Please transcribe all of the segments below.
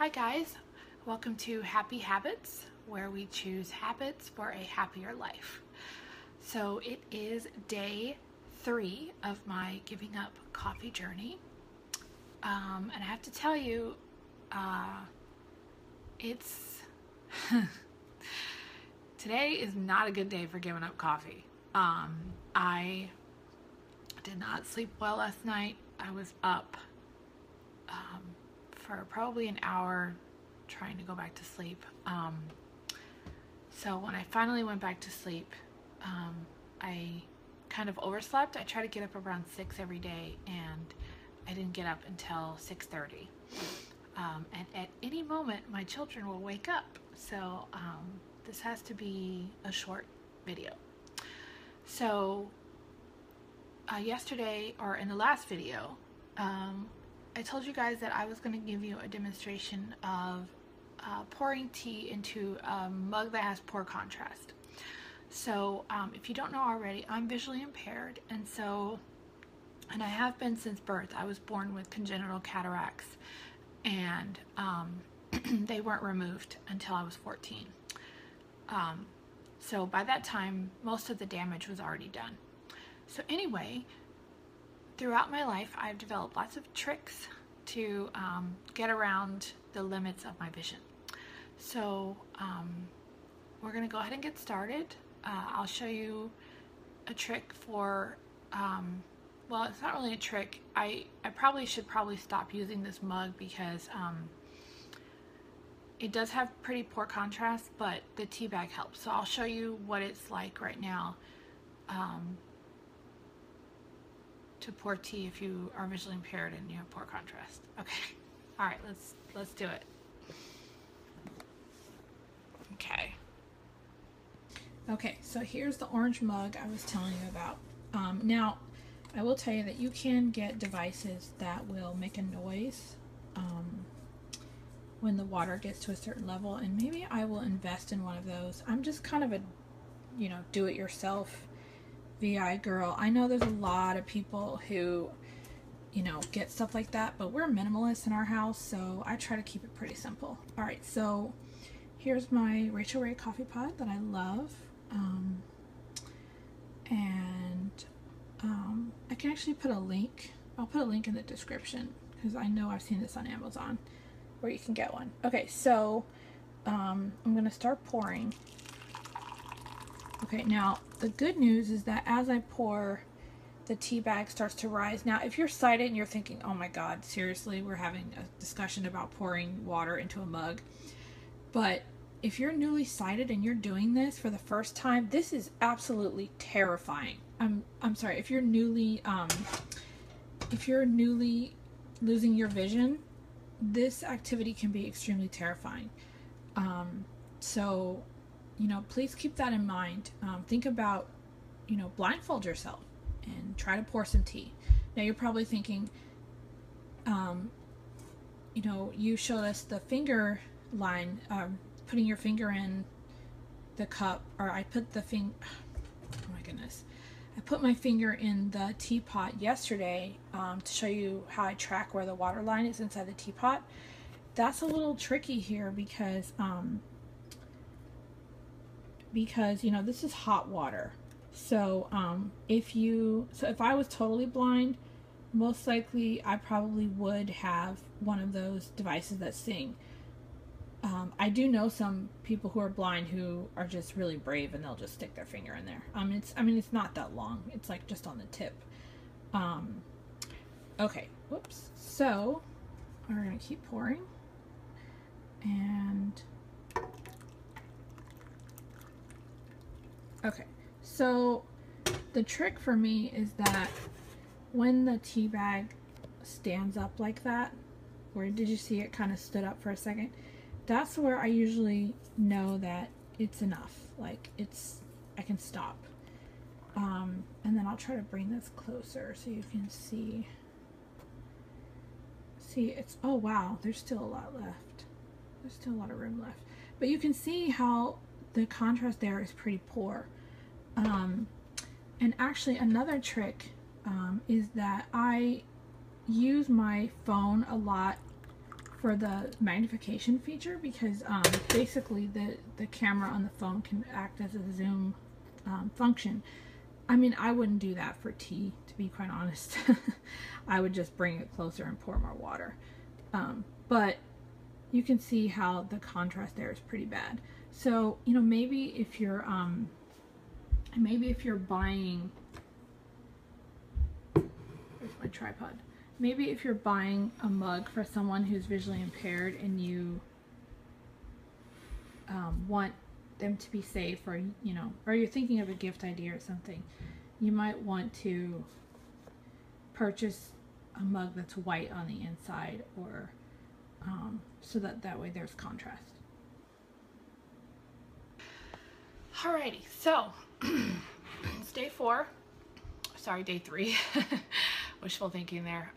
Hi guys, welcome to Happy Habits, where we choose habits for a happier life. So it is day 3 of my giving up coffee journey. And I have to tell you, it's today is not a good day for giving up coffee. I did not sleep well last night. I was up for probably an hour trying to go back to sleep. So when I finally went back to sleep, I kind of overslept. I try to get up around 6 every day, and I didn't get up until 6:30. And at any moment, my children will wake up. So this has to be a short video. So yesterday, or in the last video, I told you guys that I was going to give you a demonstration of pouring tea into a mug that has poor contrast. So if you don't know already, I'm visually impaired, and I have been since birth. I was born with congenital cataracts, and they weren't removed until I was 14. So by that time, most of the damage was already done. So anyway, throughout my life, I've developed lots of tricks to get around the limits of my vision. So we're going to go ahead and get started. I'll show you a trick for, well, it's not really a trick. I probably should stop using this mug because it does have pretty poor contrast, but the tea bag helps. So I'll show you what it's like right now to pour tea if you are visually impaired and you have poor contrast. Okay. All right, let's do it. Okay, so here's the orange mug I was telling you about. Now, I will tell you that you can get devices that will make a noise when the water gets to a certain level, and maybe I will invest in one of those. I'm just kind of a, do-it-yourself VI girl. I know there's a lot of people who, get stuff like that, but we're minimalists in our house, so I try to keep it pretty simple. All right, so here's my Rachael Ray coffee pot that I love. I can actually put a link. I'll put a link in the description because I know I've seen this on Amazon where you can get one. Okay, so I'm going to start pouring. Okay, now the good news is that as I pour, the tea bag starts to rise. Now, if you're sighted and you're thinking, oh my God, seriously, we're having a discussion about pouring water into a mug. But if you're newly sighted and you're doing this for the first time, this is absolutely terrifying. I'm sorry, if you're newly losing your vision, this activity can be extremely terrifying. So, please keep that in mind. Think about, blindfold yourself and try to pour some tea. Now you're probably thinking, you showed us the finger line, putting your finger in the cup, or I put the I put my finger in the teapot yesterday to show you how I track where the water line is inside the teapot. That's a little tricky here because this is hot water. So if I was totally blind, most likely I probably would have one of those devices that sing. I do know some people who are blind who are just really brave and they'll just stick their finger in there. It's not that long. It's like just on the tip. Okay, whoops. So we're gonna keep pouring, and okay. So the trick for me is that when the tea bag stands up like that, where did you see it kind of stood up for a second? That's where I usually know that it's enough. Like I can stop. And then I'll try to bring this closer so you can see. Oh wow, there's still a lot left. There's still a lot of room left. But you can see how the contrast there is pretty poor. And actually another trick is that I use my phone a lot for the magnification feature, because basically the camera on the phone can act as a zoom function. I mean, I wouldn't do that for tea, to be quite honest. I would just bring it closer and pour more water. But you can see how the contrast there is pretty bad. So, you know, maybe if you're buying, where's my tripod? Maybe if you're buying a mug for someone who's visually impaired and you want them to be safe, or, you know, or you're thinking of a gift idea or something, you might want to purchase a mug that's white on the inside, or so that way there's contrast. Alrighty, so it's day 4. Sorry, day 3. Wishful thinking there.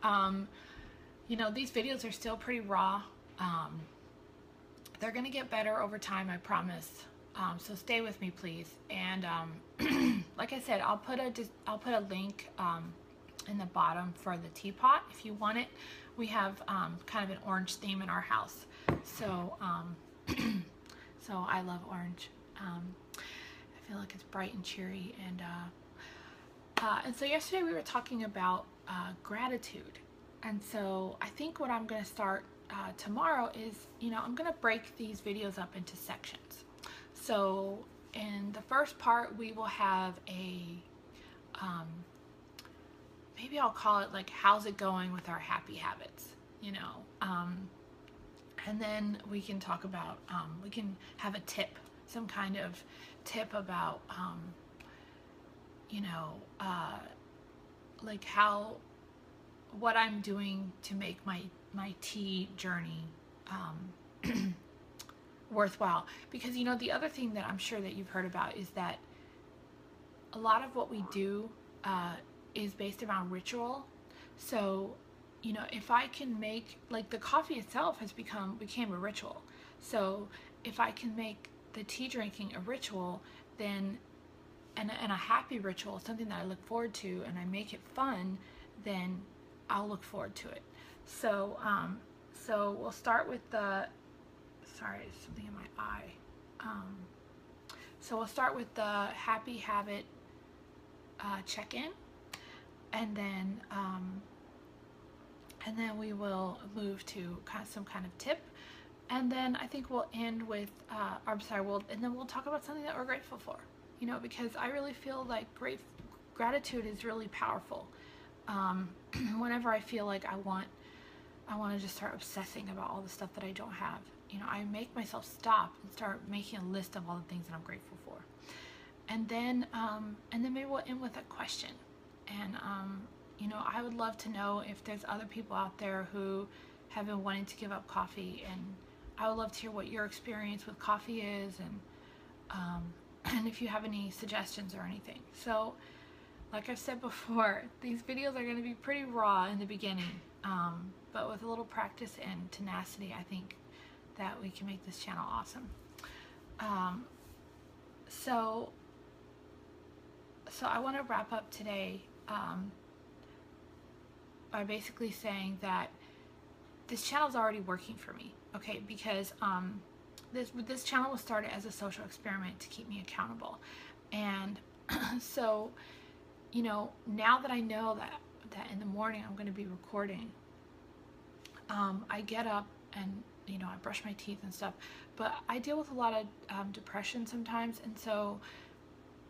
You know, these videos are still pretty raw. They're gonna get better over time, I promise. So stay with me, please. And like I said, I'll put a link in the bottom for the teapot if you want it. We have kind of an orange theme in our house, so so I love orange. I feel like it's bright and cheery, and so yesterday we were talking about gratitude, and so I think what I'm going to start tomorrow is, you know, I'm going to break these videos up into sections. So in the first part we will have a maybe I'll call it like, how's it going with our happy habits, you know, and then we can talk about, we can have a tip, some kind of tip about, you know, like what I'm doing to make my tea journey worthwhile. Because, you know, the other thing that I'm sure that you've heard about is that a lot of what we do is based around ritual. So, you know, if I can make, like, the coffee itself became a ritual. So if I can make the tea drinking a ritual, then and a happy ritual, something that I look forward to, and I make it fun, then I'll look forward to it. So so we'll start with the, sorry, something in my eye. So we'll start with the happy habit check-in, and then we will move to some kind of tip, and then I think we'll end with, and then we'll talk about something that we're grateful for. You know, because I really feel like gratitude is really powerful. Whenever I feel like I want to just start obsessing about all the stuff that I don't have, you know, I make myself stop and start making a list of all the things that I'm grateful for. And then maybe we'll end with a question. And, you know, I would love to know if there's other people out there who have been wanting to give up coffee, and I would love to hear what your experience with coffee is, and if you have any suggestions or anything. So, like I've said before, these videos are going to be pretty raw in the beginning, but with a little practice and tenacity, I think that we can make this channel awesome. So I want to wrap up today by basically saying that this channel is already working for me, okay? Because this channel was started as a social experiment to keep me accountable, and so, you know, now that I know that in the morning I'm going to be recording, I get up and, you know, I brush my teeth and stuff, but I deal with a lot of depression sometimes, and so,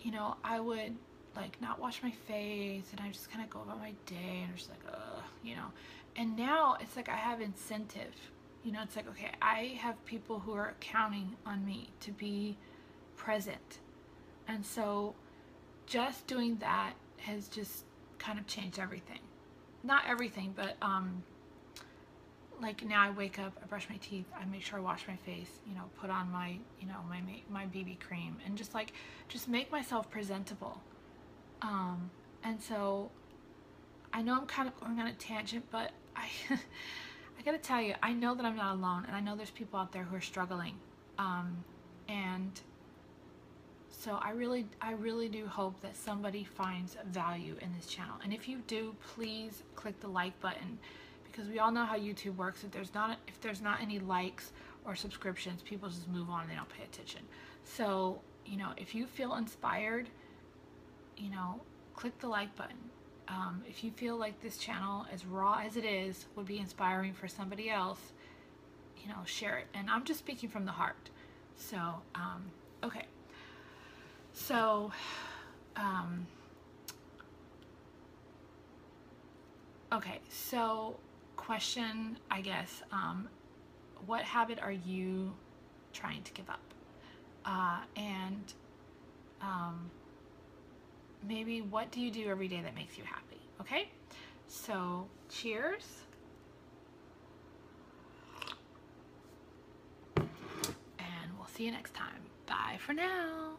you know, I would like not wash my face, and I just kind of go about my day, and I'm just like, ugh, you know. And now it's like I have incentive. You know, it's like, okay, I have people who are counting on me to be present. And so just doing that has just kind of changed everything. Not everything, but like now I wake up, I brush my teeth, I make sure I wash my face, you know, put on my, you know, my BB cream, and just make myself presentable. And so I know I'm kind of going on a tangent, but I gotta tell you, I know that I'm not alone, and I know there's people out there who are struggling, and so I really do hope that somebody finds value in this channel. And if you do, please click the like button, because we all know how YouTube works. If there's not any likes or subscriptions, people just move on and they don't pay attention. So, you know, if you feel inspired, you know, click the like button. If you feel like this channel, as raw as it is, would be inspiring for somebody else, you know, share it. And I'm just speaking from the heart. So, okay. So, okay, so question, I guess, what habit are you trying to give up? Maybe what do you do every day that makes you happy? Okay, so cheers. And we'll see you next time. Bye for now.